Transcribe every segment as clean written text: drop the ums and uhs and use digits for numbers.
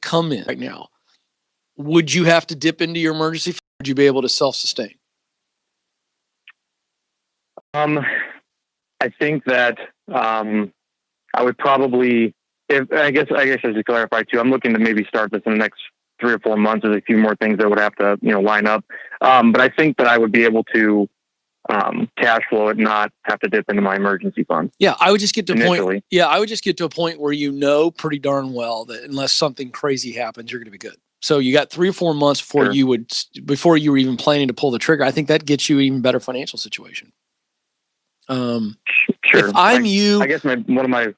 come in right now, would you have to dip into your emergency fund? Would you be able to self-sustain? I think that I would probably, if I guess I should clarify too. I'm looking to maybe start this in the next 3 or 4 months. There's a few more things that would have to line up, but I think that I would be able to cash flow it, not have to dip into my emergency fund. Yeah, I would just get to a initially. point. Yeah, I would just get to a point where you know pretty darn well that unless something crazy happens, you're going to be good. So you got 3 or 4 months before Sure. before you were even planning to pull the trigger. I think that gets you an even better financial situation. Sure. If I'm you, I guess one of my.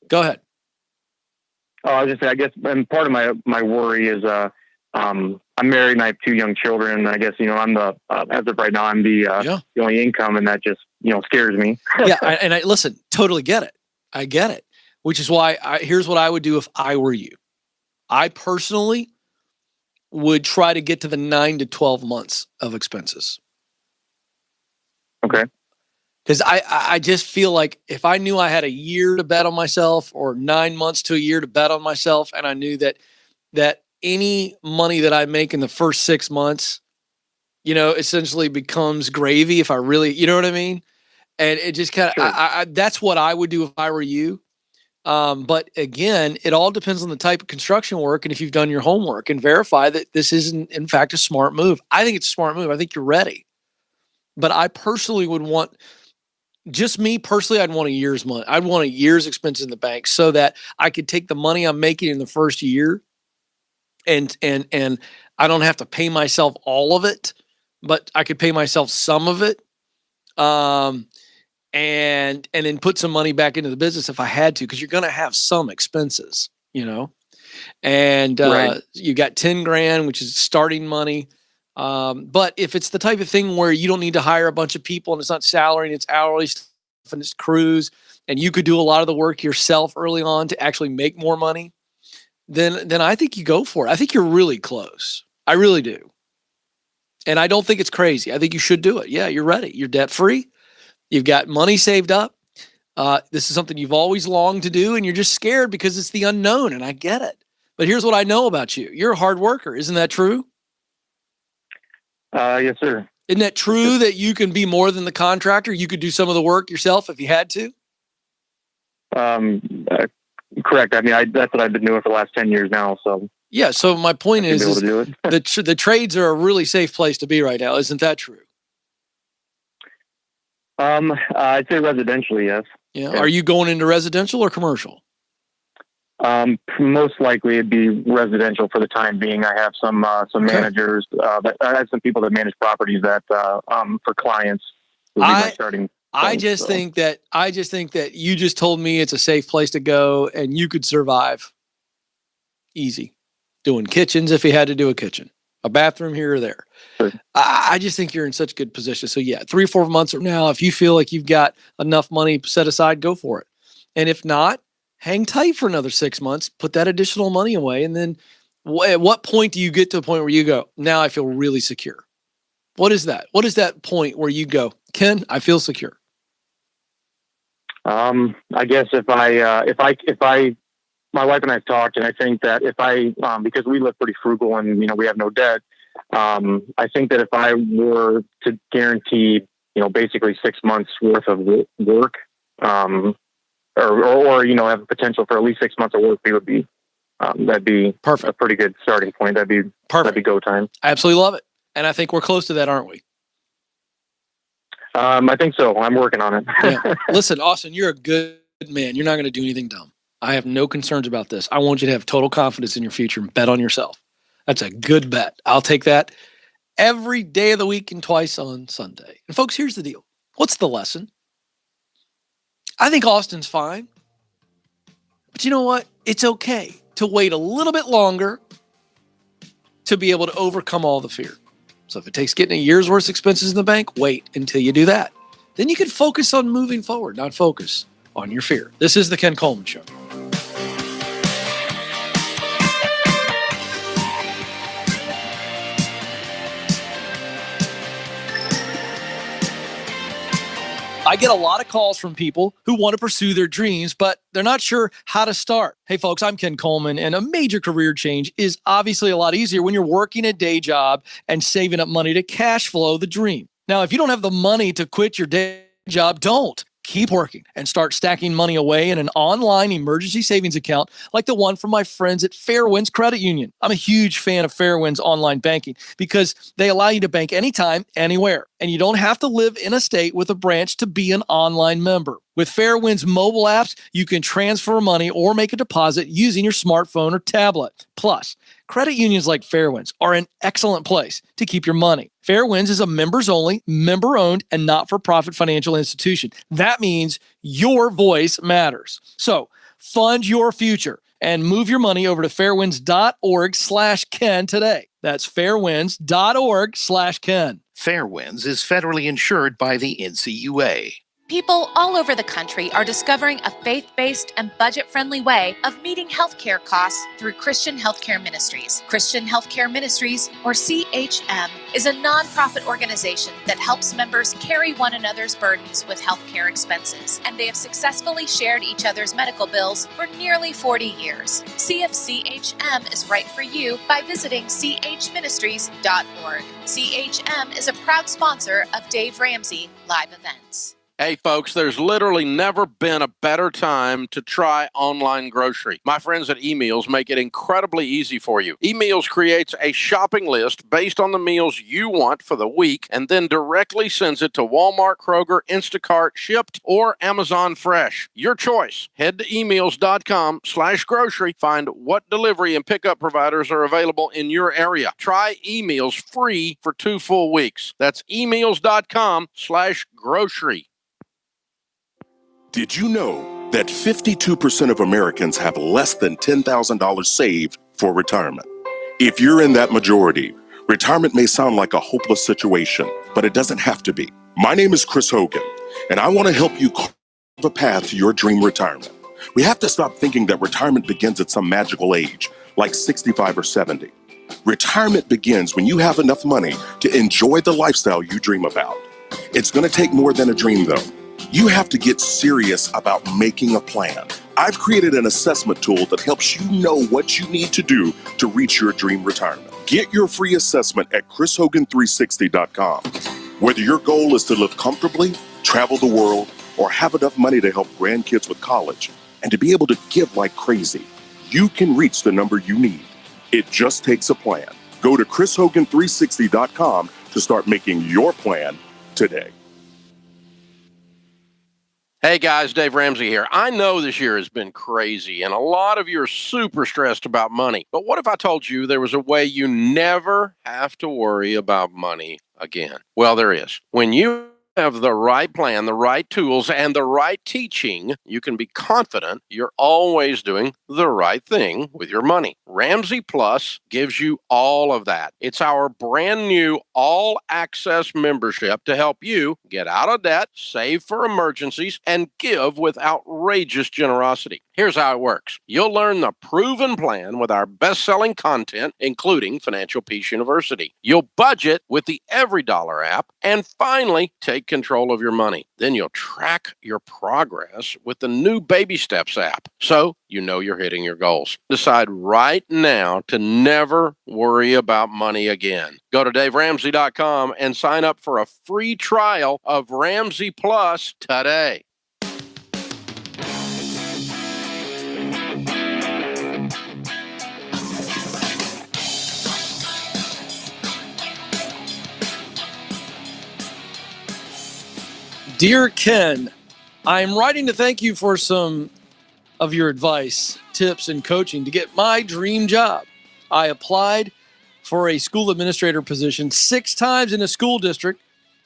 Go ahead. Oh, I was just saying, I guess, and part of my worry is, I'm married and I have 2 young children. And I guess, I'm the, as of right now, I'm the only income, and that just, scares me. Yeah. And I listen, totally get it. I get it, which is why here's what I would do if I were you. I personally would try to get to the 9 to 12 months of expenses. Okay. Because I just feel like if I knew I had a year to bet on myself or 9 months to a year to bet on myself, and I knew that any money that I make in the first 6 months, essentially becomes gravy if I really, you know what I mean? And it just kind of, Sure. that's what I would do if I were you. But again, it all depends on the type of construction work and if you've done your homework and verify that this isn't, in fact, a smart move. I think it's a smart move. I think you're ready. But I personally would want, just me personally, I'd want a year's money. I'd want a year's expense in the bank so that I could take the money I'm making in the first year and I don't have to pay myself all of it, but I could pay myself some of it. And then put some money back into the business if I had to, because you're going to have some expenses, and Right. you got 10 grand, which is starting money. But if it's the type of thing where you don't need to hire a bunch of people and it's not salary and it's hourly stuff and it's crews, and you could do a lot of the work yourself early on to actually make more money, then I think you go for it. I think you're really close. I really do. And I don't think it's crazy. I think you should do it. Yeah, you're ready. You're debt free. You've got money saved up. This is something you've always longed to do, and you're just scared because it's the unknown, and I get it. But here's what I know about you. You're a hard worker. Isn't that true? Yes, sir. Isn't that true that you can be more than the contractor? You could do some of the work yourself if you had to? Correct. I mean, that's what I've been doing for the last 10 years now. So yeah. So my point is able to do it. the trades are a really safe place to be right now. Isn't that true? I'd say residentially, yes. Yeah. Are you going into residential or commercial? Most likely it'd be residential for the time being. I have some managers, I have some people that manage properties that, for clients. I just think that you just told me it's a safe place to go and you could survive easy doing kitchens if you had to do a kitchen, a bathroom here or there. Sure. I just think you're in such a good position. So yeah, 3 or 4 months from now, if you feel like you've got enough money set aside, go for it. And if not, hang tight for another 6 months, put that additional money away. And then at what point do you get to a point where you go, now I feel really secure? What is that? What is that point where you go, Ken, I feel secure? I guess if I, my wife and I have talked, and I think that if I, because we live pretty frugal and, we have no debt. I think that if I were to guarantee, basically 6 months worth of work, or have a potential for at least 6 months of work, we would be, that'd be perfect. A pretty good starting point. That'd be perfect. That'd be go time. I absolutely love it. And I think we're close to that, aren't we? I think so. I'm working on it. Yeah. Listen, Austin, you're a good man. You're not going to do anything dumb. I have no concerns about this. I want you to have total confidence in your future and bet on yourself. That's a good bet. I'll take that every day of the week and twice on Sunday. And folks, here's the deal. What's the lesson? I think Austin's fine. But you know what? It's okay to wait a little bit longer to be able to overcome all the fear. So if it takes getting a year's worth of expenses in the bank, wait until you do that. Then you can focus on moving forward, not focus on your fear. This is the Ken Coleman Show. I get a lot of calls from people who want to pursue their dreams, but they're not sure how to start. Hey, folks, I'm Ken Coleman, and a major career change is obviously a lot easier when you're working a day job and saving up money to cash flow the dream. Now, if you don't have the money to quit your day job, don't. Keep working and start stacking money away in an online emergency savings account like the one from my friends at Fairwinds Credit Union. I'm a huge fan of Fairwinds online banking because they allow you to bank anytime, anywhere, and you don't have to live in a state with a branch to be an online member. With Fairwinds mobile apps, you can transfer money or make a deposit using your smartphone or tablet. Plus, credit unions like Fairwinds are an excellent place to keep your money. Fairwinds is a members-only, member-owned, and not-for-profit financial institution. That means your voice matters. So, fund your future and move your money over to fairwinds.org/Ken today. That's fairwinds.org/Ken. Fairwinds is federally insured by the NCUA. People all over the country are discovering a faith-based and budget-friendly way of meeting healthcare costs through Christian Healthcare Ministries. Christian Healthcare Ministries, or CHM, is a nonprofit organization that helps members carry one another's burdens with healthcare expenses, and they have successfully shared each other's medical bills for nearly 40 years. See if CHM is right for you by visiting chministries.org. CHM is a proud sponsor of Dave Ramsey Live Events. Hey, folks, there's literally never been a better time to try online grocery. My friends at eMeals make it incredibly easy for you. eMeals creates a shopping list based on the meals you want for the week and then directly sends it to Walmart, Kroger, Instacart, Shipt, or Amazon Fresh. Your choice. Head to eMeals.com/grocery. Find what delivery and pickup providers are available in your area. Try eMeals free for 2 full weeks. That's eMeals.com/grocery. Did you know that 52% of Americans have less than $10,000 saved for retirement? If you're in that majority, retirement may sound like a hopeless situation, but it doesn't have to be. My name is Chris Hogan, and I want to help you carve a path to your dream retirement. We have to stop thinking that retirement begins at some magical age, like 65 or 70. Retirement begins when you have enough money to enjoy the lifestyle you dream about. It's going to take more than a dream, though. You have to get serious about making a plan. I've created an assessment tool that helps you know what you need to do to reach your dream retirement. Get your free assessment at chrishogan360.com. Whether your goal is to live comfortably, travel the world, or have enough money to help grandkids with college, and to be able to give like crazy, you can reach the number you need. It just takes a plan. Go to chrishogan360.com to start making your plan today. Hey guys, Dave Ramsey here. I know this year has been crazy and a lot of you are super stressed about money. But what if I told you there was a way you never have to worry about money again? Well, there is. When you have the right plan, the right tools, and the right teaching, you can be confident you're always doing the right thing with your money. Ramsey Plus gives you all of that. It's our brand new all-access membership to help you get out of debt, save for emergencies, and give with outrageous generosity. Here's how it works. You'll learn the proven plan with our best-selling content, including Financial Peace University. You'll budget with the Every Dollar app, and finally, take control of your money. Then you'll track your progress with the new Baby Steps app, so you know you're hitting your goals. Decide right now to never worry about money again. Go to DaveRamsey.com and sign up for a free trial of Ramsey Plus today. Dear Ken, I'm writing to thank you for some of your advice, tips, and coaching to get my dream job. I applied for a school administrator position 6 times in a school district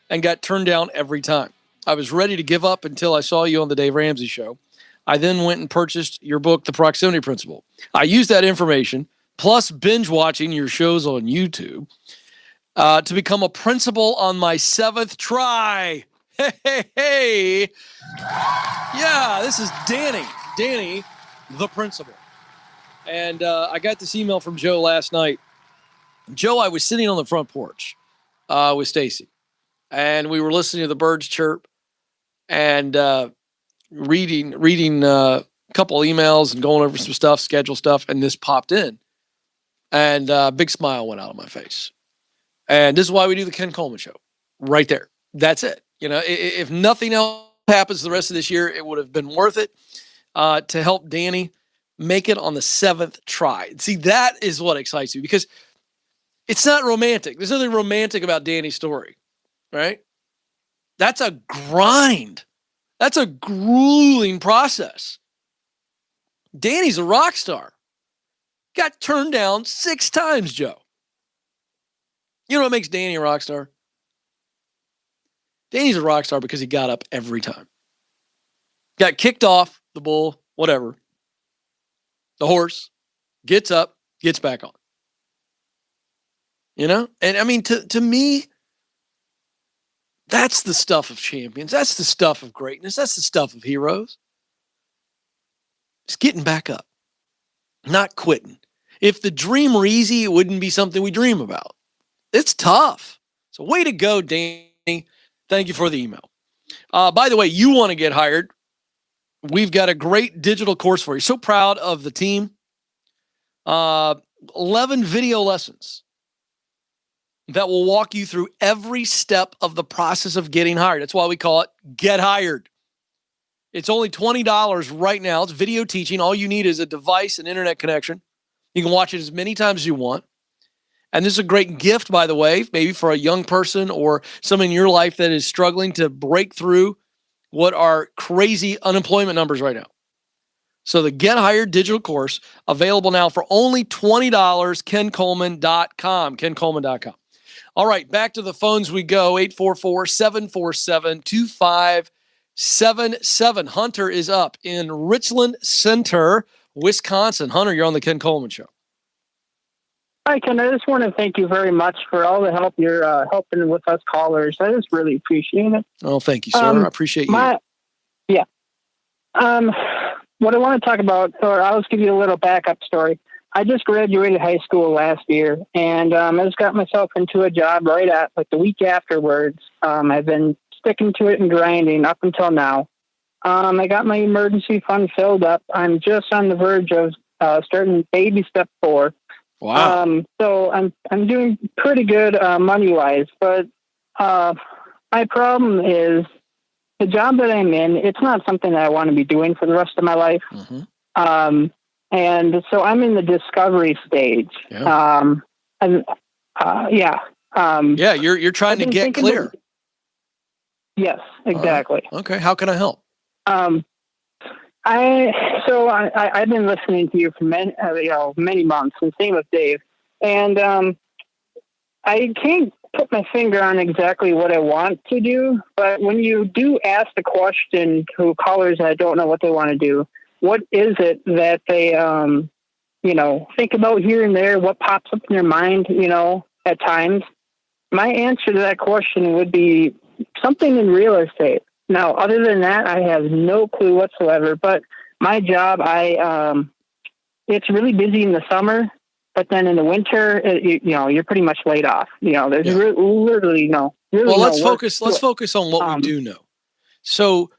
and got turned down every time. I was ready to give up until I saw you on the Dave Ramsey Show. I then went and purchased your book, The Proximity Principle. I used that information, plus binge watching your shows on YouTube, to become a principal on my 7th try. Hey. Yeah, this is Danny, the principal. And I got this email from Joe last night. Joe, I was sitting on the front porch with Stacy, and we were listening to the birds chirp. and reading a couple of emails and going over some stuff, schedule stuff, and this popped in, and a big smile went out of my face. And this is why we do the Ken Coleman Show, right there. That's it. If nothing else happens the rest of this year, it would have been worth it to help Danny make it on the 7th try. See, that is what excites me, because it's not romantic. There's nothing romantic about Danny's story, right? That's a grind. That's a grueling process. Danny's a rock star. Got turned down 6 times, Joe. You know what makes Danny a rock star? Danny's a rock star because he got up every time. Got kicked off the bull, whatever. The horse gets up, gets back on. And I mean, to me, that's the stuff of champions. That's the stuff of greatness. That's the stuff of heroes. It's getting back up, not quitting. If the dream were easy, it wouldn't be something we dream about. It's tough. So way to go, Danny. Thank you for the email. By the way, you want to get hired. We've got a great digital course for you. So proud of the team. 11 video lessons that will walk you through every step of the process of getting hired. That's why we call it Get Hired. It's only $20 right now. It's video teaching. All you need is a device and internet connection. You can watch it as many times as you want. And this is a great gift, by the way, maybe for a young person or someone in your life that is struggling to break through what are crazy unemployment numbers right now. So the Get Hired digital course, available now for only $20, kencoleman.com, kencoleman.com. All right, back to the phones we go, 844-747-2577. Hunter is up in Richland Center, Wisconsin. Hunter, you're on the Ken Coleman Show. Hi, Ken. I just want to thank you very much for all the help you're helping with us callers. I just really appreciate it. Oh, thank you, sir. I appreciate you. Yeah. What I want to talk about, or I'll just give you a little backup story. I just graduated high school last year, and I just got myself into a job right at the week afterwards. I've been sticking to it and grinding up until now. I got my emergency fund filled up. I'm just on the verge of starting baby step 4. Wow. So I'm doing pretty good money wise, but my problem is the job that I'm in. It's not something that I want to be doing for the rest of my life. Mm-hmm. And so I'm in the discovery stage. Yeah. You're trying to get clear. Yes, exactly. Okay. How can I help? I've been listening to you for many months, and same with Dave. And I can't put my finger on exactly what I want to do, but when you do ask the question to callers that don't know what they want to do, what is it that they think about here and there? What pops up in their mind? At times, my answer to that question would be something in real estate. Now, other than that, I have no clue whatsoever. But my job, it's really busy in the summer, but then in the winter, you're pretty much laid off. There's literally no. Well, let's focus. Let's focus on what we do know. So,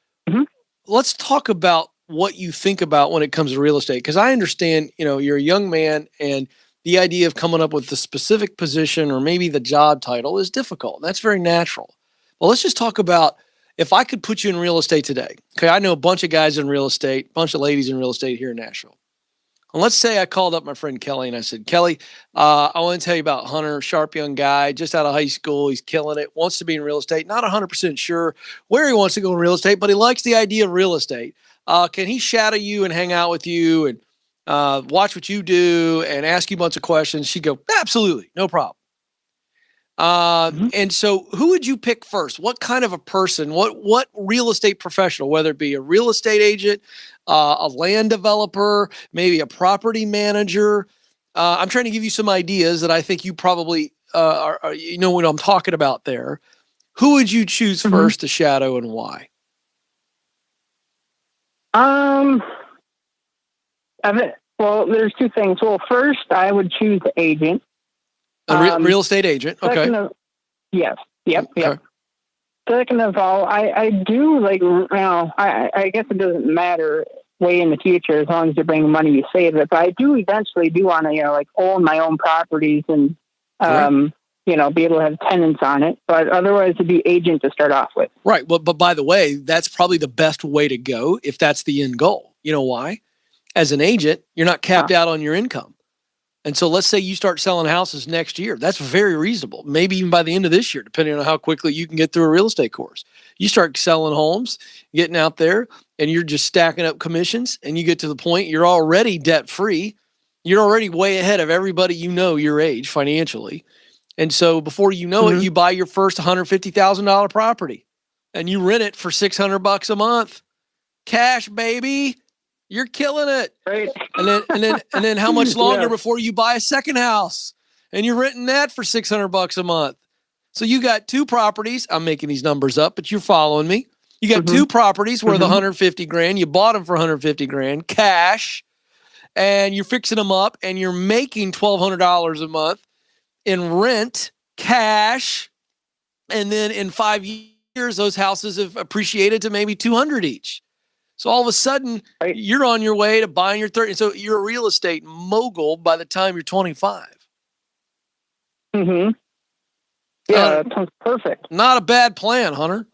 let's talk about what you think about when it comes to real estate, because I understand, you're a young man, and the idea of coming up with the specific position or maybe the job title is difficult. That's very natural. Well, let's just talk about, if I could put you in real estate today. Okay, I know a bunch of guys in real estate, a bunch of ladies in real estate here in Nashville. And let's say I called up my friend Kelly and I said, Kelly, I want to tell you about Hunter, sharp young guy, just out of high school. He's killing it, wants to be in real estate. Not 100% sure where he wants to go in real estate, but he likes the idea of real estate. Can he shadow you and hang out with you and watch what you do and ask you a bunch of questions? She'd go, absolutely, no problem. And so who would you pick first? What kind of a person, what real estate professional, whether it be a real estate agent, a land developer, maybe a property manager? I'm trying to give you some ideas that I think you probably, know what I'm talking about there. Who would you choose first to shadow and why? Well, there's two things. Well, first I would choose the agent. A real estate agent. Okay. Yes. Yep. Okay. Yep. second of all, I do like, I guess it doesn't matter way in the future as long as you're bringing money, you save it. But I do eventually want to, like own my own properties and, Right. Be able to have tenants on it. But otherwise, it'd be agent to start off with. Right. But by the way, that's probably the best way to go if that's the end goal. You know why? As an agent, you're not capped out on your income. And so let's say you start selling houses next year. That's very reasonable. Maybe even by the end of this year, depending on how quickly you can get through a real estate course. You start selling homes, getting out there, and you're just stacking up commissions, and you get to the point you're already debt free. You're already way ahead of everybody your age financially. And so before you know it, you buy your first $150,000 property and you rent it for $600 a month. Cash, baby. You're killing it. Right. And then how much longer before you buy a second house and you're renting that for $600 a month? So you got two properties. I'm making these numbers up, but you're following me. You got two properties worth 150 grand. You bought them for 150 grand cash, and you're fixing them up, and you're making $1,200 a month in rent cash. And then in 5 years, those houses have appreciated to maybe 200 each. So all of a sudden, you're on your way to buying your 30. So you're a real estate mogul by the time you're 25. Mm-hmm. Yeah, that sounds perfect. Not a bad plan, Hunter.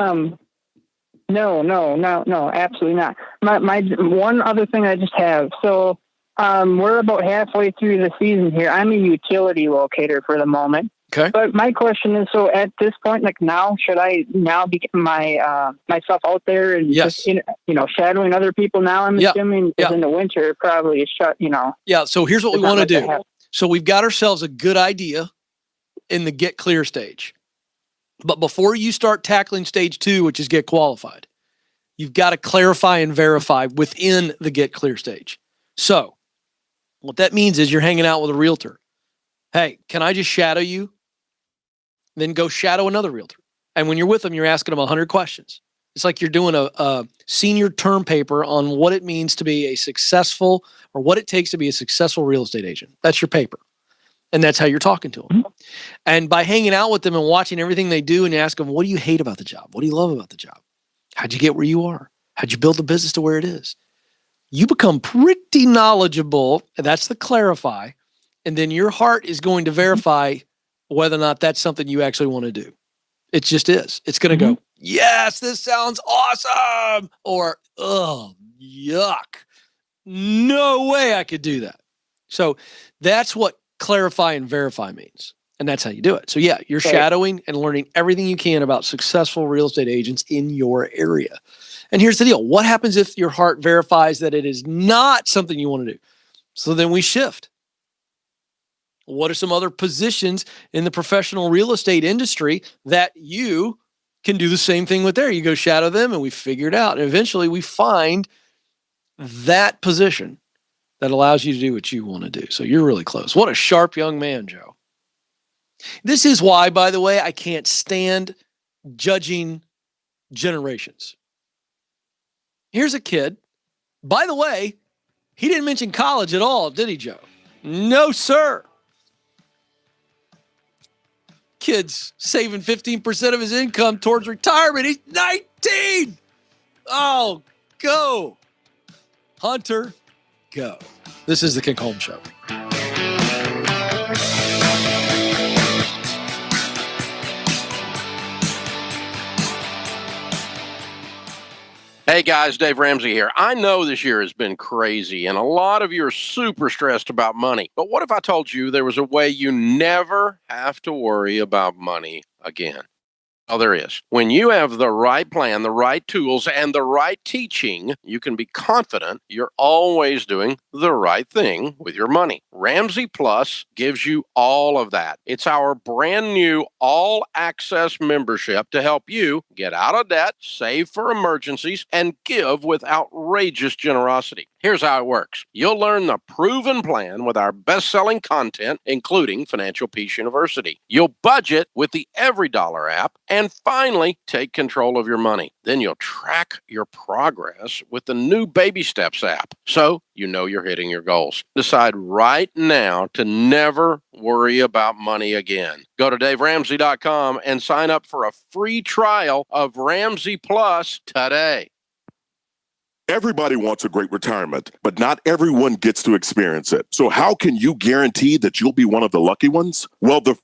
No, absolutely not. My one other thing I just have. So we're about halfway through the season here. I'm a utility locator for the moment. Okay. But my question is, so at this point, like now, should I now be getting myself out there and just, shadowing other people now? I'm assuming because in the winter, it probably is shut, Yeah. So here's what we want to do. So we've got ourselves a good idea in the get clear stage. But before you start tackling stage 2, which is get qualified, you've got to clarify and verify within the get clear stage. So what that means is you're hanging out with a realtor. Hey, can I just shadow you? Then go shadow another realtor. And when you're with them, you're asking them 100 questions. It's like you're doing a senior term paper on what it means to be a successful, or what it takes to be a successful real estate agent. That's your paper. And that's how you're talking to them. And by hanging out with them and watching everything they do, and you ask them, what do you hate about the job? What do you love about the job? How'd you get where you are? How'd you build the business to where it is? You become pretty knowledgeable. And that's the clarify. And then your heart is going to verify whether or not that's something you actually want to do. It just is. It's going to go, yes, this sounds awesome. Or, oh, yuck. No way I could do that. So that's what clarify and verify means. And that's how you do it. So yeah, you're shadowing and learning everything you can about successful real estate agents in your area. And here's the deal. What happens if your heart verifies that it is not something you want to do? So then we shift. What are some other positions in the professional real estate industry that you can do the same thing with there? You go shadow them and we figure it out. And eventually we find that position that allows you to do what you want to do. So you're really close. What a sharp young man, Joe. This is why, by the way, I can't stand judging generations. Here's a kid. By the way, he didn't mention college at all, did he, Joe? No, sir. Kid's saving 15% of his income towards retirement. He's 19. Oh, go. Hunter, go. This is the Ken Coleman Show. Hey guys, Dave Ramsey here. I know this year has been crazy and a lot of you are super stressed about money. But what if I told you there was a way you never have to worry about money again? Oh, there is. When you have the right plan, the right tools, and the right teaching, you can be confident you're always doing the right thing with your money. Ramsey Plus gives you all of that. It's our brand new all-access membership to help you get out of debt, save for emergencies, and give with outrageous generosity. Here's how it works. You'll learn the proven plan with our best-selling content, including Financial Peace University. You'll budget with the Every Dollar app, and finally, take control of your money. Then you'll track your progress with the new Baby Steps app, so you know you're hitting your goals. Decide right now to never worry about money again. Go to DaveRamsey.com and sign up for a free trial of Ramsey Plus today. Everybody wants a great retirement, but not everyone gets to experience it. So how can you guarantee that you'll be one of the lucky ones? Well, the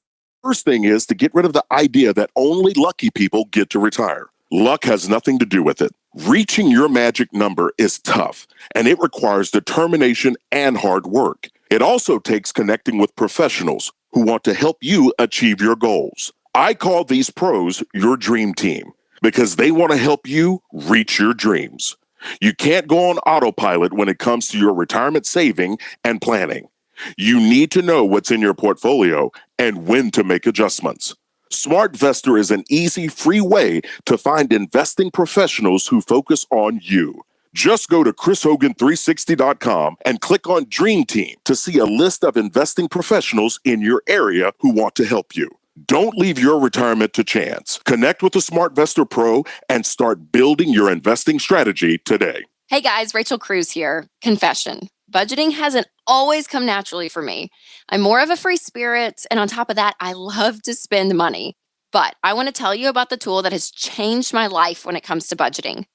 first thing is to get rid of the idea that only lucky people get to retire. Luck has nothing to do with it. Reaching your magic number is tough, and it requires determination and hard work. It also takes connecting with professionals who want to help you achieve your goals. I call these pros your dream team because they want to help you reach your dreams. You can't go on autopilot when it comes to your retirement saving and planning. You need to know what's in your portfolio and when to make adjustments. SmartVestor is an easy, free way to find investing professionals who focus on you. Just go to ChrisHogan360.com and click on Dream Team to see a list of investing professionals in your area who want to help you. Don't leave your retirement to chance. Connect with a SmartVestor Pro and start building your investing strategy today. Hey guys, Rachel Cruz here. Confession. Budgeting hasn't always come naturally for me. I'm more of a free spirit, and on top of that, I love to spend money. But I want to tell you about the tool that has changed my life when it comes to budgeting.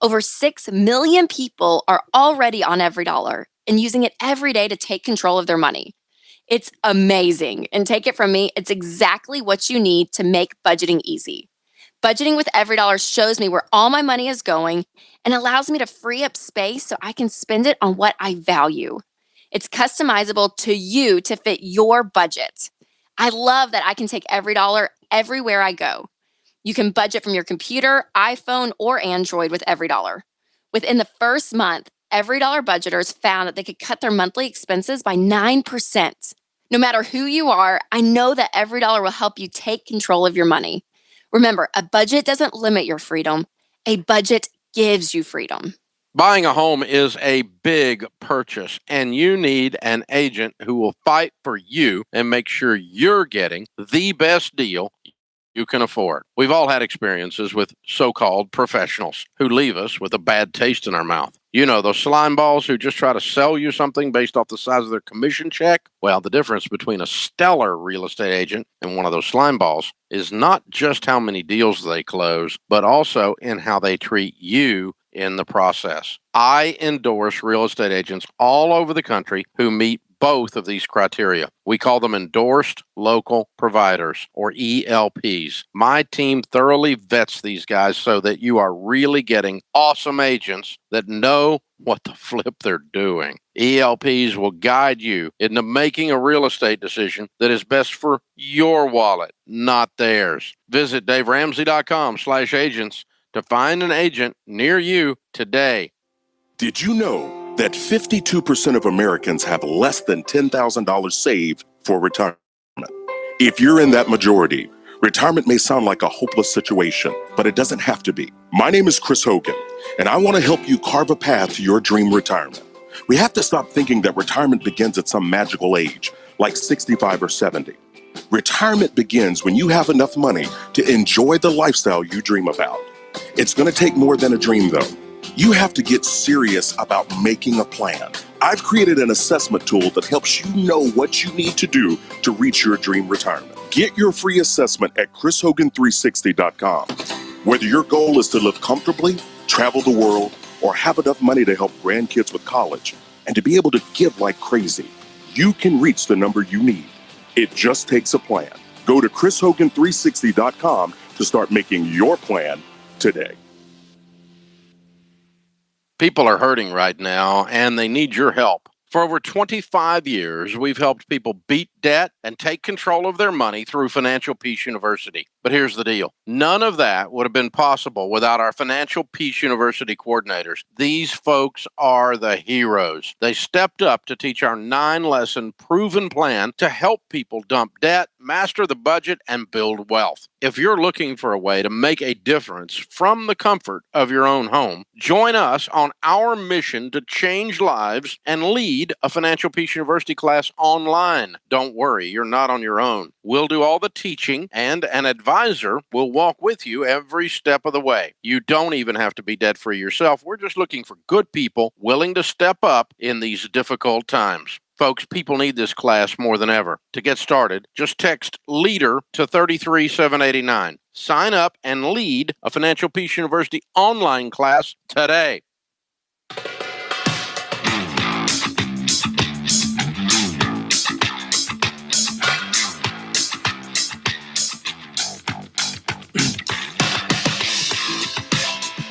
Over 6 million people are already on EveryDollar and using it every day to take control of their money. It's amazing, and take it from me, it's exactly what you need to make budgeting easy. Budgeting with EveryDollar shows me where all my money is going and allows me to free up space so I can spend it on what I value. It's customizable to you to fit your budget. I love that I can take EveryDollar everywhere I go. You can budget from your computer, iPhone, or Android with EveryDollar. Within the first month, EveryDollar budgeters found that they could cut their monthly expenses by 9%. No matter who you are, I know that EveryDollar will help you take control of your money. Remember, a budget doesn't limit your freedom. A budget gives you freedom. Buying a home is a big purchase, and you need an agent who will fight for you and make sure you're getting the best deal you can afford. We've all had experiences with so-called professionals who leave us with a bad taste in our mouth. You know, those slime balls who just try to sell you something based off the size of their commission check? Well, the difference between a stellar real estate agent and one of those slime balls is not just how many deals they close, but also in how they treat you in the process. I endorse real estate agents all over the country who meet both of these criteria. We call them endorsed local providers, or ELPs. My team thoroughly vets these guys so that you are really getting awesome agents that know what the flip they're doing. ELPs will guide you into making a real estate decision that is best for your wallet, not theirs. Visit DaveRamsey.com/agents to find an agent near you today. Did you know that 52% of Americans have less than $10,000 saved for retirement? If you're in that majority, retirement may sound like a hopeless situation, but it doesn't have to be. My name is Chris Hogan, and I want to help you carve a path to your dream retirement. We have to stop thinking that retirement begins at some magical age, like 65 or 70. Retirement begins when you have enough money to enjoy the lifestyle you dream about. It's going to take more than a dream, though. You have to get serious about making a plan. I've created an assessment tool that helps you know what you need to do to reach your dream retirement. Get your free assessment at ChrisHogan360.com. Whether your goal is to live comfortably, travel the world, or have enough money to help grandkids with college, and to be able to give like crazy, you can reach the number you need. It just takes a plan. Go to ChrisHogan360.com to start making your plan today. People are hurting right now, and they need your help. For over 25 years, we've helped people beat debt and take control of their money through Financial Peace University. But here's the deal. None of that would have been possible without our Financial Peace University coordinators. These folks are the heroes. They stepped up to teach our 9-lesson proven plan to help people dump debt, master the budget, and build wealth. If you're looking for a way to make a difference from the comfort of your own home, join us on our mission to change lives and lead a Financial Peace University class online. Don't worry, you're not on your own. We'll do all the teaching, and an advisor will walk with you every step of the way. You don't even have to be debt-free yourself. We're just looking for good people willing to step up in these difficult times. Folks, people need this class more than ever. To get started, just text LEADER to 33789. Sign up and lead a Financial Peace University online class today.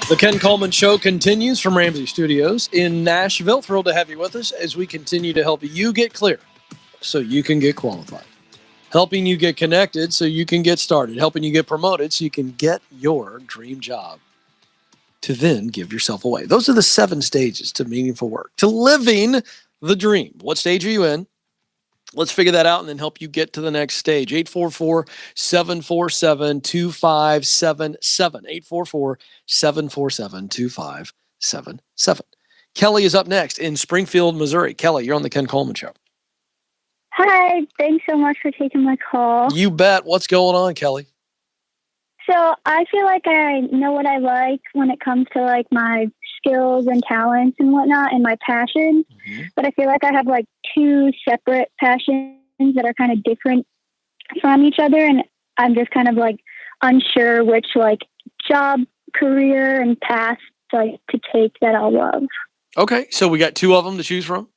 The Ken Coleman Show continues from Ramsey Studios in Nashville. Thrilled to have you with us as we continue to help you get clear so you can get qualified. Helping you get connected so you can get started. Helping you get promoted so you can get your dream job to then give yourself away. Those are the 7 stages to meaningful work, to living the dream. What stage are you in? Let's figure that out and then help you get to the next stage. 844-747-2577. 844-747-2577. Kelly is up next in Springfield, Missouri. Kelly, you're on the Ken Coleman Show. Hi, thanks so much for taking my call. You bet. What's going on, Kelly? So I feel like I know what I like when it comes to like my skills and talents and whatnot and my passion. But I feel like I have like 2 separate passions that are kind of different from each other. And I'm just kind of like unsure which like job, career, and path like to take that I'll love. Okay, so we got 2 of them to choose from?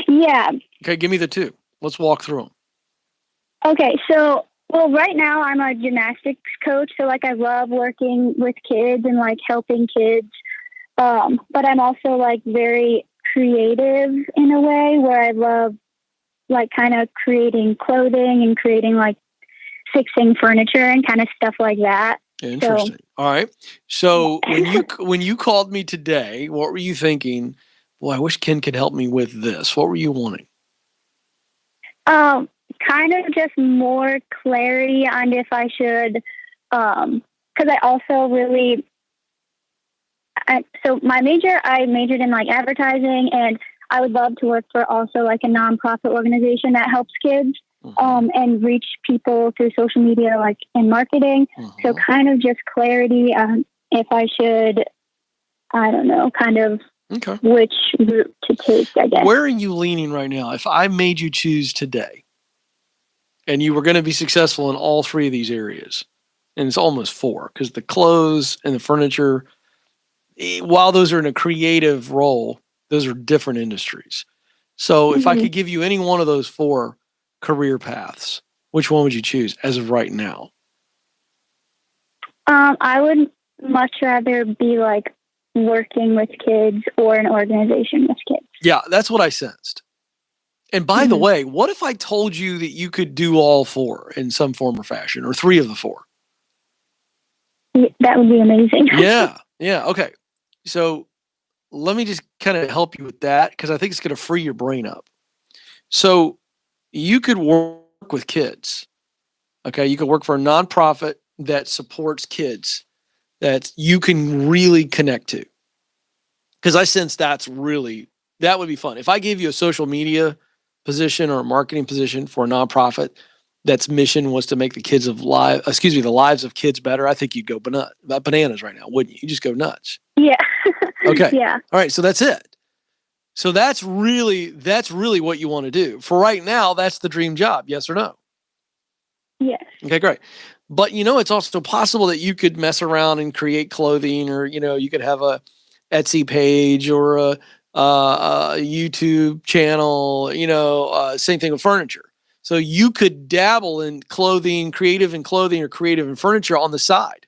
Yeah. Okay, give me the 2. Let's walk through them. Okay, so well, right now I'm a gymnastics coach, so like I love working with kids and like helping kids. But I'm also like very creative in a way where I love like kind of creating clothing and creating like fixing furniture and kind of stuff like that. Interesting. All right. So when you called me today, what were you thinking? Boy, I wish Ken could help me with this. What were you wanting? Kind of just more clarity on if I should, because I also really, so I majored in like advertising, and I would love to work for also like a nonprofit organization that helps kids, and reach people through social media, like in marketing. So kind of just clarity on if I should, I don't know, kind of which route to take, I guess. Where are you leaning right now? If I made you choose today, and you were going to be successful in all 3 of these areas, and it's almost 4, because the clothes and the furniture, while those are in a creative role, those are different industries. So if I could give you any one of those 4 career paths, which one would you choose as of right now? I would much rather be like working with kids or an organization with kids. Yeah, that's what I sensed. And by the way, what if I told you that you could do all 4 in some form or fashion, or 3 of the 4? That would be amazing. Yeah. Okay. So let me just kind of help you with that, because I think it's going to free your brain up. So you could work with kids. Okay. You could work for a nonprofit that supports kids that you can really connect to. Because I sense that would be fun. If I gave you a social media position or a marketing position for a nonprofit that's mission was to make the lives of kids better, I think you'd go bananas right now, wouldn't you? You just go nuts. Yeah. Okay. Yeah. All right. So that's it. So that's really what you want to do. For right now, that's the dream job. Yes or no? Yes. Okay, great. But it's also possible that you could mess around and create clothing, or you could have a Etsy page or a YouTube channel. Same thing with furniture. So you could dabble in clothing, creative in clothing, or creative in furniture on the side,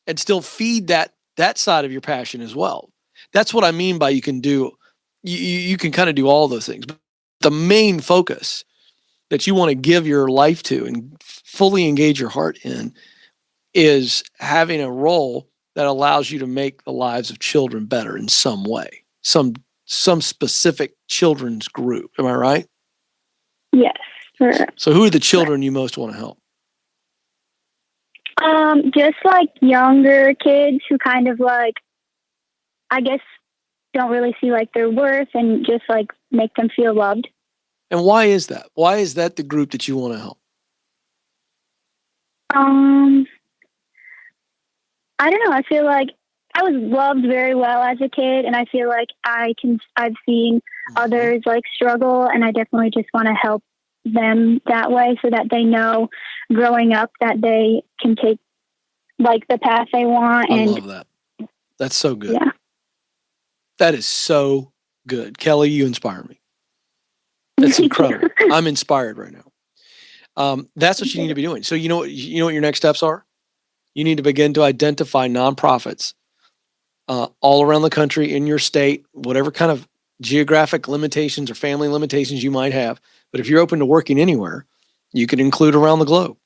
and still feed that side of your passion as well. That's what I mean by you can kind of do all those things. But the main focus that you want to give your life to and fully engage your heart in is having a role that allows you to make the lives of children better in some way, some specific children's group. Am I right? Yes. Sure. So who are the children you most want to help? Just like younger kids who kind of like, I guess, don't really see like their worth, and just like make them feel loved. And why is that? Why is that the group that you want to help? I don't know. I feel like I was loved very well as a kid, and I feel like I've seen others like struggle, and I definitely just want to help them that way so that they know growing up that they can take like the path they want. I And love that. That's so good. yeah. That is so good. Kelly, you inspire me. That's incredible. I'm inspired right now. That's what you need to be doing. So you know what your next steps are? You need to begin to identify nonprofits all around the country, in your state, whatever kind of geographic limitations or family limitations you might have. But if you're open to working anywhere, you can include around the globe.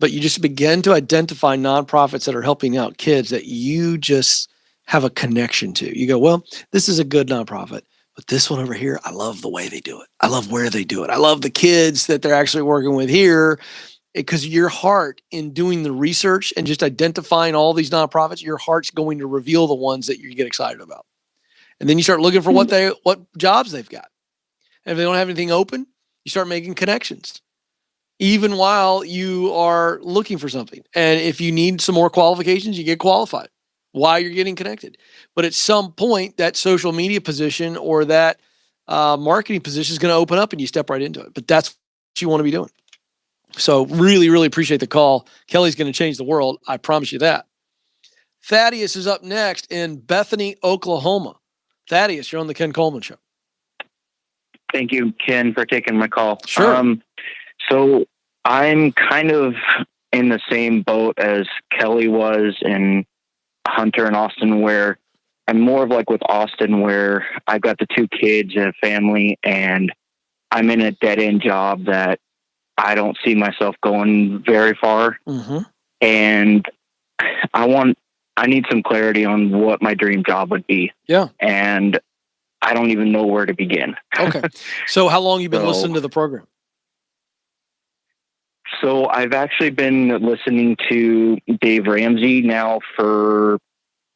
But you just begin to identify nonprofits that are helping out kids that you just have a connection to. You go, well, this is a good nonprofit, but this one over here, I love the way they do it. I love where they do it. I love the kids that they're actually working with here. Because your heart in doing the research and just identifying all these nonprofits, your heart's going to reveal the ones that you get excited about. And then you start looking for what jobs they've got. And if they don't have anything open, you start making connections, even while you are looking for something. And if you need some more qualifications, you get qualified while you're getting connected. But at some point, that social media position or that marketing position is going to open up and you step right into it. But that's what you want to be doing. So really, really appreciate the call. Kelly's going to change the world. I promise you that. Thaddeus is up next in Bethany, Oklahoma. Thaddeus, you're on the Ken Coleman Show. Thank you, Ken, for taking my call. Sure. So I'm kind of in the same boat as Kelly was in Hunter and Austin, where I'm more of like with Austin, where I've got the 2 kids and a family, and I'm in a dead-end job that I don't see myself going very far. Mm-hmm. And I need some clarity on what my dream job would be. Yeah. And I don't even know where to begin. Okay. So how long have you been listening to the program? So I've actually been listening to Dave Ramsey now for,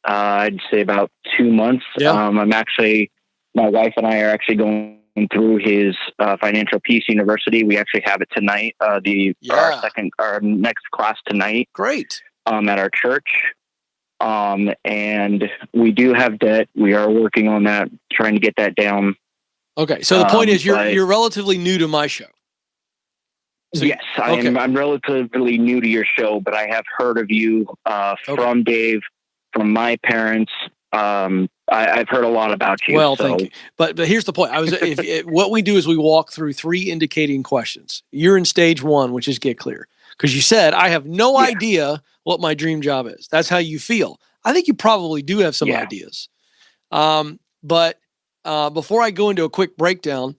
I'd say about 2 months. Yeah. My wife and I are actually going through his Financial Peace University. We actually have it tonight. Our next class tonight. Great. At our church. And we do have debt. We are working on that, trying to get that down. Okay. So the point is you're relatively new to my show. So, yes, I'm relatively new to your show, but I have heard of you from Dave, from my parents. I've heard a lot about you. Well, thank you. But here's the point. What we do is we walk through 3 indicating questions. You're in stage 1, which is get clear. Because you said, I have no idea what my dream job is. That's how you feel. I think you probably do have some ideas. But before I go into a quick breakdown,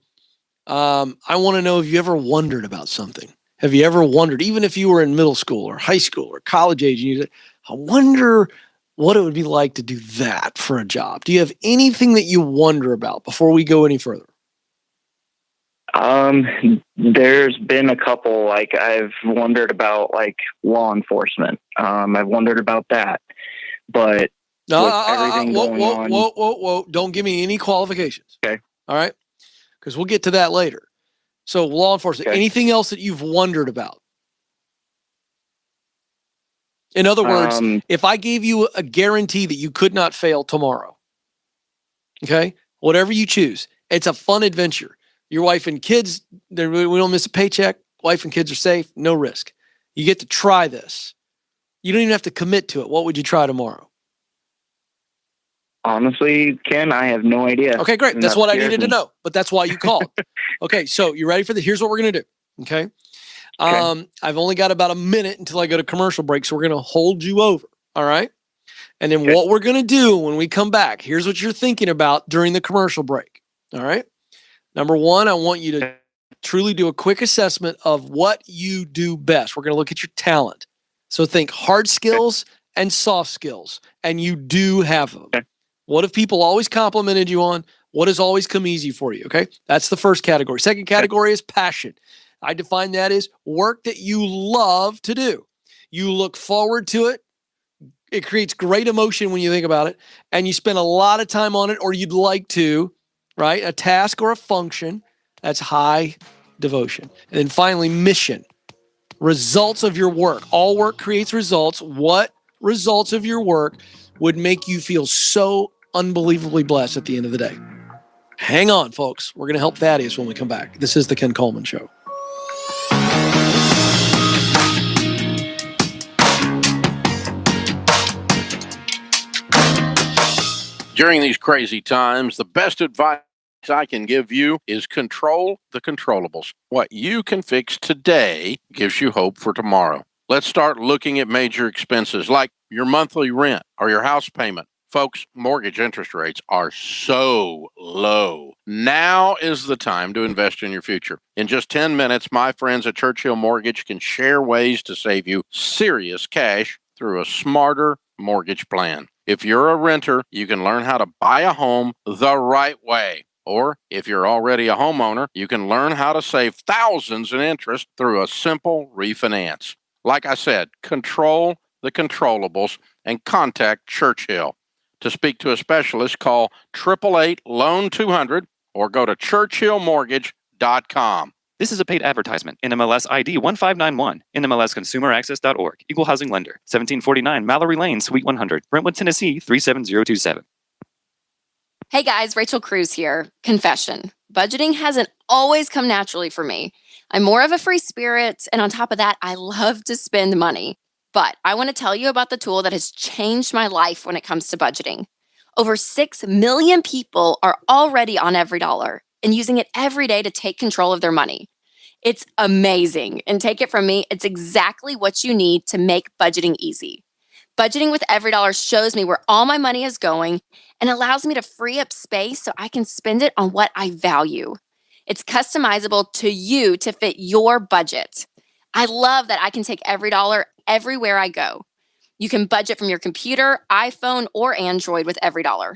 I want to know if you ever wondered about something. Have you ever wondered, even if you were in middle school or high school or college age, and you said, I wonder what it would be like to do that for a job? Do you have anything that you wonder about before we go any further? There's been a couple, like I've wondered about like law enforcement. I've wondered about that, but everything going on. Whoa. Don't give me any qualifications. Okay. All right. Because we'll get to that later. So law enforcement, anything else that you've wondered about? In other words, if I gave you a guarantee that you could not fail tomorrow, okay, whatever you choose, it's a fun adventure. Your wife and kids, we don't miss a paycheck. Wife and kids are safe, no risk. You get to try this. You don't even have to commit to it. What would you try tomorrow? Honestly, Ken, I have no idea. Okay, great. That's what I needed to know, but that's why you called. Okay, so you ready for here's what we're going to do, okay? I've only got about a minute until I go to commercial break, so we're going to hold you over, all right? And then what we're going to do when we come back, here's what you're thinking about during the commercial break, all right? Number 1, I want you to truly do a quick assessment of what you do best. We're going to look at your talent. So think hard skills and soft skills, and you do have them. Okay. What have people always complimented you on? What has always come easy for you? Okay. That's the first category. Second category is passion. I define that as work that you love to do. You look forward to it. It creates great emotion when you think about it, and you spend a lot of time on it, or you'd like to, right? A task or a function. That's high devotion. And then finally, mission. Results of your work. All work creates results. What results of your work would make you feel so unbelievably blessed at the end of the day. Hang on, folks. We're going to help Thaddeus when we come back. This is the Ken Coleman Show. During these crazy times, the best advice I can give you is control the controllables. What you can fix today gives you hope for tomorrow. Let's start looking at major expenses like your monthly rent or your house payment. Folks, mortgage interest rates are so low. Now is the time to invest in your future. In just 10 minutes, my friends at Churchill Mortgage can share ways to save you serious cash through a smarter mortgage plan. If you're a renter, you can learn how to buy a home the right way. Or if you're already a homeowner, you can learn how to save thousands in interest through a simple refinance. Like I said, control the controllables and contact Churchill. To speak to a specialist, call 888-LOAN-200 or go to churchillmortgage.com. This is a paid advertisement. NMLS ID 1591. NMLSconsumeraccess.org. Equal housing lender. 1749 Mallory Lane, Suite 100. Brentwood, Tennessee 37027. Hey guys, Rachel Cruz here. Confession. Budgeting hasn't always come naturally for me. I'm more of a free spirit, and on top of that, I love to spend money. But I want to tell you about the tool that has changed my life when it comes to budgeting. Over 6 million people are already on EveryDollar and using it every day to take control of their money. It's amazing, and take it from me, it's exactly what you need to make budgeting easy. Budgeting with EveryDollar shows me where all my money is going and allows me to free up space so I can spend it on what I value. It's customizable to you to fit your budget. I love that I can take EveryDollar everywhere I go. You can budget from your computer, iPhone, or Android with EveryDollar.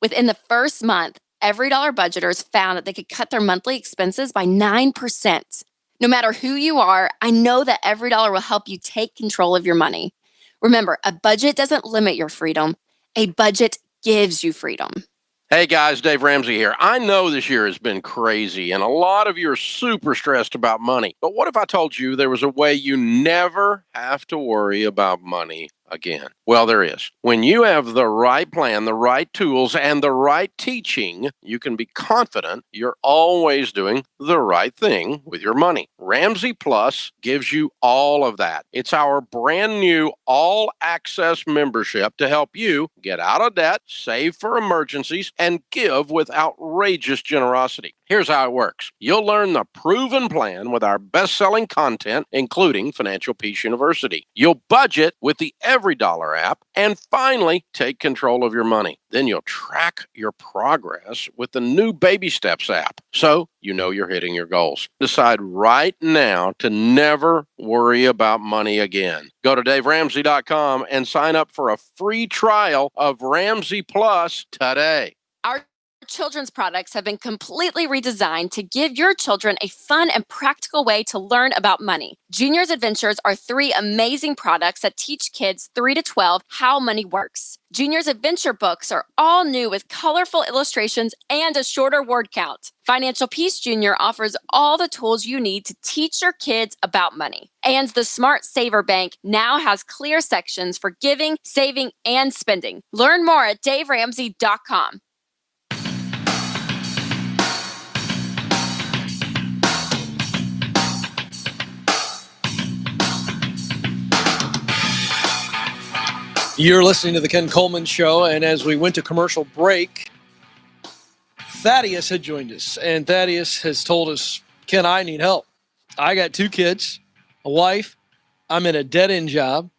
Within the first month, EveryDollar budgeters found that they could cut their monthly expenses by 9%. No matter who you are, I know that EveryDollar will help you take control of your money. Remember, a budget doesn't limit your freedom. A budget gives you freedom. Hey guys, Dave Ramsey here. I know this year has been crazy and a lot of you are super stressed about money. But what if I told you there was a way you never have to worry about money again? Well, there is. When you have the right plan, the right tools, and the right teaching, you can be confident you're always doing the right thing with your money. Ramsey Plus gives you all of that. It's our brand new all-access membership to help you get out of debt, save for emergencies, and give with outrageous generosity. Here's how it works. You'll learn the proven plan with our best-selling content, including Financial Peace University. You'll budget with the EveryDollar app, and finally, take control of your money. Then you'll track your progress with the new Baby Steps app, so you know you're hitting your goals. Decide right now to never worry about money again. Go to DaveRamsey.com and sign up for a free trial of Ramsey Plus today. Our children's products have been completely redesigned to give your children a fun and practical way to learn about money. Junior's Adventures are 3 amazing products that teach kids 3 to 12 how money works. Junior's Adventure books are all new with colorful illustrations and a shorter word count. Financial Peace Junior offers all the tools you need to teach your kids about money. And the Smart Saver Bank now has clear sections for giving, saving, and spending. Learn more at DaveRamsey.com. You're listening to the Ken Coleman Show, and as we went to commercial break, Thaddeus had joined us, and Thaddeus has told us, Ken, I need help. I got 2 kids, a wife, I'm in a dead-end job,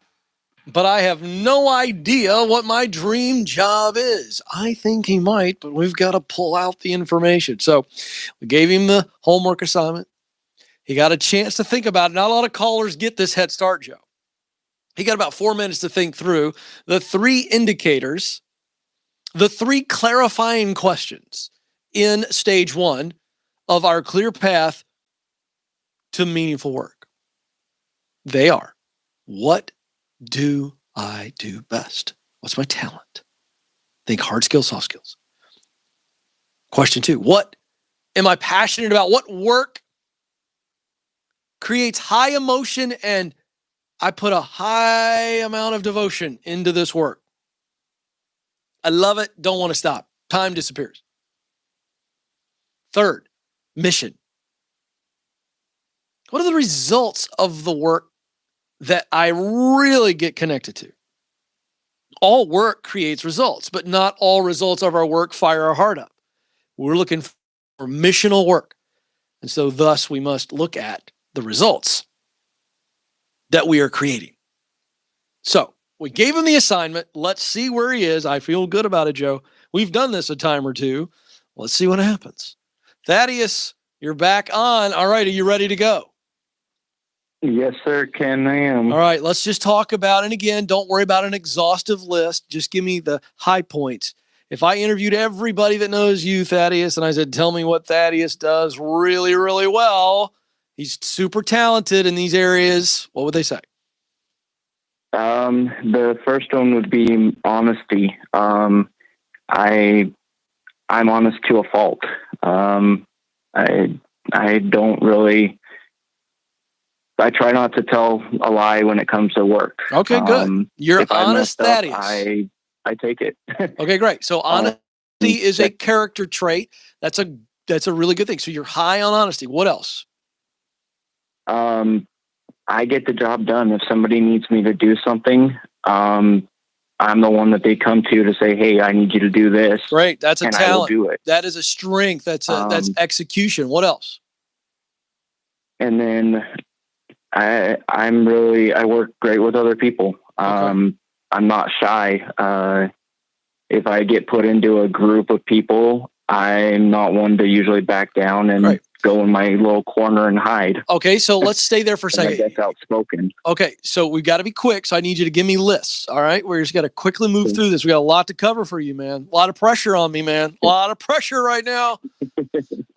but I have no idea what my dream job is. I think he might, but we've got to pull out the information. So we gave him the homework assignment. He got a chance to think about it. Not a lot of callers get this head start, Joe. He got about 4 minutes to think through the 3 indicators, the 3 clarifying questions in stage 1 of our clear path to meaningful work. They are, what do I do best? What's my talent? Think hard skills, soft skills. Question 2, what am I passionate about? What work creates high emotion and I put a high amount of devotion into this work? I love it. Don't want to stop. Time disappears. Third, mission. What are the results of the work that I really get connected to? All work creates results, but not all results of our work fire our heart up. We're looking for missional work. And so thus we must look at the results that we are creating. So we gave him the assignment. Let's see where he is. I feel good about it, Joe. We've done this a time or two. Let's see what happens. Thaddeus, you're back on. All right. Are you ready to go? Yes, sir, Ken, I am. All right. Let's just talk about, and again, don't worry about an exhaustive list. Just give me the high points. If I interviewed everybody that knows you, Thaddeus, and I said, tell me what Thaddeus does really, really well, he's super talented in these areas, what would they say? The first one would be honesty. I'm honest to a fault. I don't really, I try not to tell a lie when it comes to work. Okay, good. You're honest, Thaddeus. I take it. Okay, great. So honesty is a character trait. That's a really good thing. So you're high on honesty. What else? I get the job done. If somebody needs me to do something, I'm the one that they come to say, "Hey, I need you to do this." Great. That's a talent. I will do it. That is a strength. That's execution. What else? And then I work great with other people. Okay. I'm not shy. If I get put into a group of people, I'm not one to usually back down and go in my little corner and hide. Okay, so let's stay there for a second. I guess outspoken. Okay, so we've got to be quick. So I need you to give me lists. All right, we're just got to quickly move through this. We got a lot to cover for you, man. A lot of pressure on me, man. A lot of pressure right now.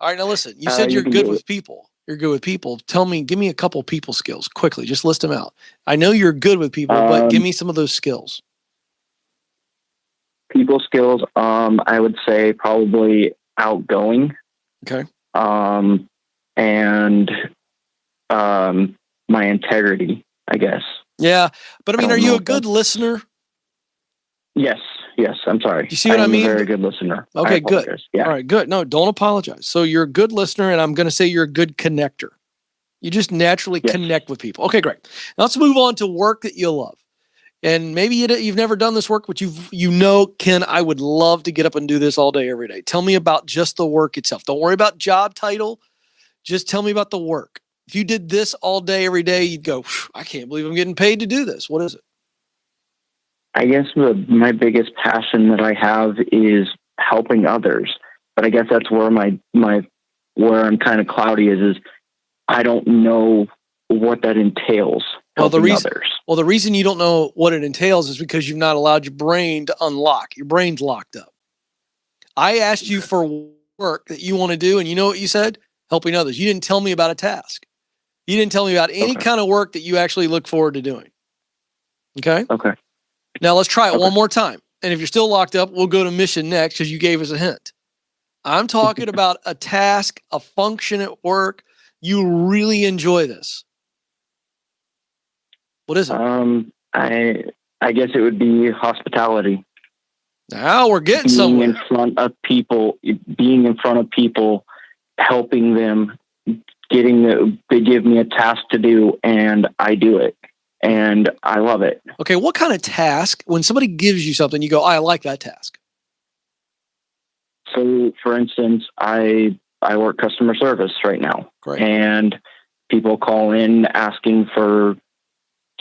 All right, now listen. You said you're good with people. You're good with people. Give me a couple people skills quickly. Just list them out. I know you're good with people, but give me some of those skills. People skills. I would say probably outgoing. Okay. And my integrity, I guess. Yeah, but I mean, are you a good listener? Yes. I'm sorry. You see what I mean? I'm a very good listener. Okay, good. Yeah. All right, good. No, don't apologize. So you're a good listener, and I'm going to say you're a good connector. You just naturally connect with people. Okay, great. Now let's move on to work that you love. And maybe you've never done this work, but Ken, I would love to get up and do this all day, every day. Tell me about just the work itself. Don't worry about job title. Just tell me about the work. If you did this all day, every day, you'd go, I can't believe I'm getting paid to do this. What is it? I guess my biggest passion that I have is helping others. But I guess that's where where I'm kind of cloudy is I don't know what that entails. Well, the reason you don't know what it entails is because you've not allowed your brain to unlock. Your brain's locked up. I asked you for work that you want to do, and you know what you said? Helping others. You didn't tell me about a task. You didn't tell me about any kind of work that you actually look forward to doing. Okay? Okay. Now let's try it one more time. And if you're still locked up, we'll go to mission next because you gave us a hint. I'm talking about a task, a function at work. You really enjoy this. What is it? I guess it would be hospitality. Now we're getting somewhere. Being in front of people, helping them, they give me a task to do, and I do it, and I love it. Okay, what kind of task? When somebody gives you something, you go, I like that task. So, for instance, I work customer service right now. Great. And people call in asking for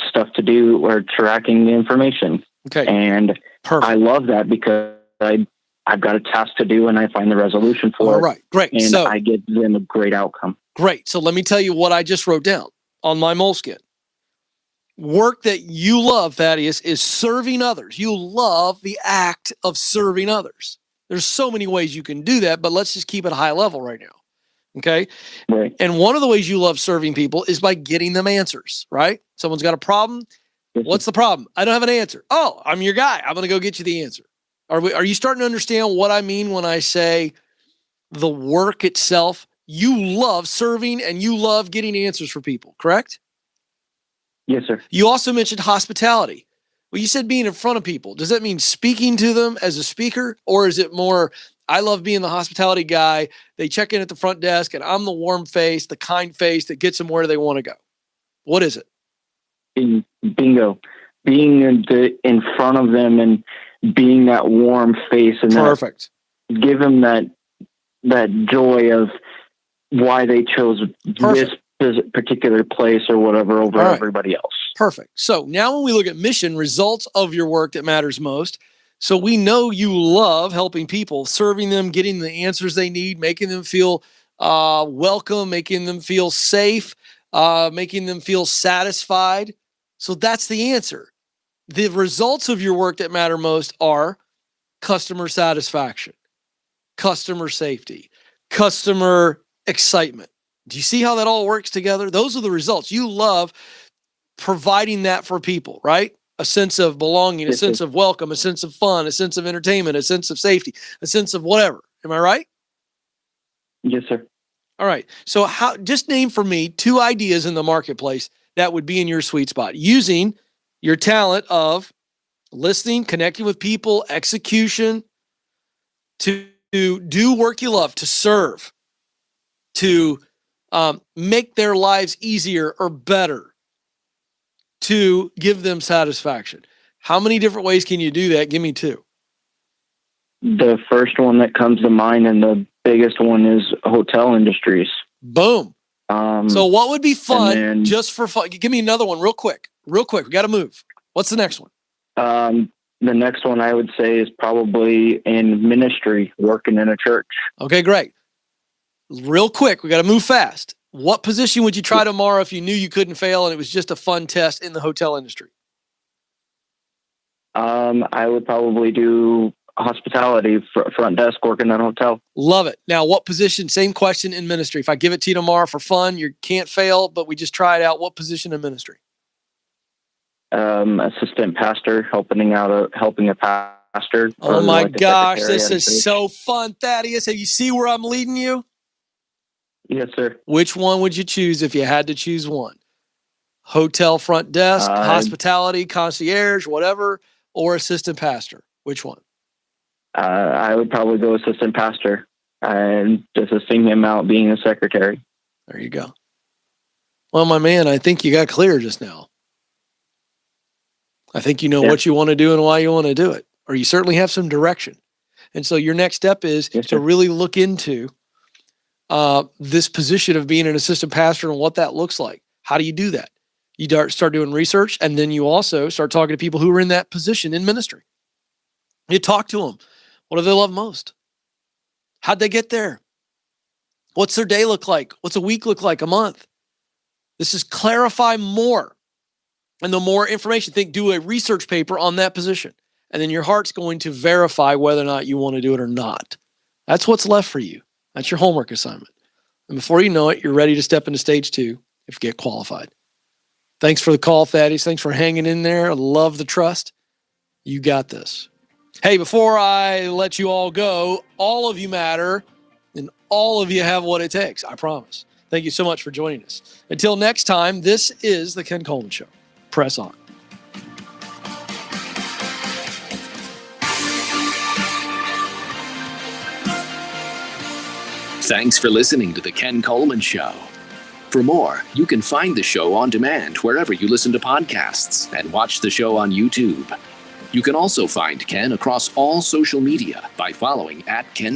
stuff to do or tracking the information. Okay. And perfect. I love that because I've got a task to do and I find the resolution for it. All right, great. And so I get them a great outcome. Great. So let me tell you what I just wrote down on my moleskin. Work that you love, Thaddeus, is serving others. You love the act of serving others. There's so many ways you can do that, but let's just keep it high level right now. Okay. Right. And one of the ways you love serving people is by getting them answers, right? Someone's got a problem. What's the problem? I don't have an answer. Oh, I'm your guy. I'm going to go get you the answer. Are you starting to understand what I mean when I say the work itself? You love serving and you love getting answers for people, correct? Yes, sir. You also mentioned hospitality. Well, you said being in front of people. Does that mean speaking to them as a speaker? Or is it more, I love being the hospitality guy. They check in at the front desk and I'm the warm face, the kind face that gets them where they want to go. What is it? Bingo. Being in front of them and being that warm face and perfect. Give them that joy of why they chose this particular place or whatever over everybody else. Perfect. So now when we look at mission, results of your work that matters most. So we know you love helping people, serving them, getting the answers they need, making them feel welcome, making them feel safe, making them feel satisfied. So that's the answer. The results of your work that matter most are customer satisfaction, customer safety, customer excitement. Do you see how that all works together? Those are the results. You love providing that for people, right? A sense of belonging, a sense of welcome, a sense of fun, a sense of entertainment, a sense of safety, a sense of whatever. Am I right? Yes, sir. All right. So just name for me 2 ideas in the marketplace that would be in your sweet spot using your talent of listening, connecting with people, execution, to do work you love, to serve, to make their lives easier or better, to give them satisfaction. How many different ways can you do that? Give me 2. The first one that comes to mind and the biggest one is hotel industries. Boom. So what would be fun just for fun? Give me another one real quick. We got to move. What's the next one? The next one I would say is probably in ministry, working in a church. Okay, great. Real quick, we got to move fast. What position would you try tomorrow if you knew you couldn't fail and it was just a fun test in the hotel industry? I would probably do hospitality, front desk, working at a hotel. Love it. Now, what position? Same question in ministry. If I give it to you tomorrow for fun, you can't fail, but we just try it out. What position in ministry? Assistant pastor, helping a pastor. Oh my gosh, this is so fun, Thaddeus. You see where I'm leading you? Yes, sir. Which one would you choose if you had to choose one? Hotel front desk, hospitality, concierge, whatever, or assistant pastor? Which one? I would probably go assistant pastor and assisting him out being a secretary. There you go. Well, my man, I think you got clear just now. I think you know what you want to do and why you want to do it, or you certainly have some direction. And so your next step is to really look into this position of being an assistant pastor and what that looks like. How do you do that? You start doing research, and then you also start talking to people who are in that position in ministry. You talk to them. What do they love most? How'd they get there? What's their day look like? What's a week look like? A month? This is clarify more. And the more information, do a research paper on that position. And then your heart's going to verify whether or not you want to do it or not. That's what's left for you. That's your homework assignment. And before you know it, you're ready to step into stage 2 if you get qualified. Thanks for the call, Thaddeus. Thanks for hanging in there. I love the trust. You got this. Hey, before I let you all go, all of you matter and all of you have what it takes. I promise. Thank you so much for joining us. Until next time, this is the Ken Coleman Show. Press on. Thanks for listening to the Ken Coleman Show. For more, you can find the show on demand wherever you listen to podcasts and watch the show on YouTube. You can also find Ken across all social media by following @Ken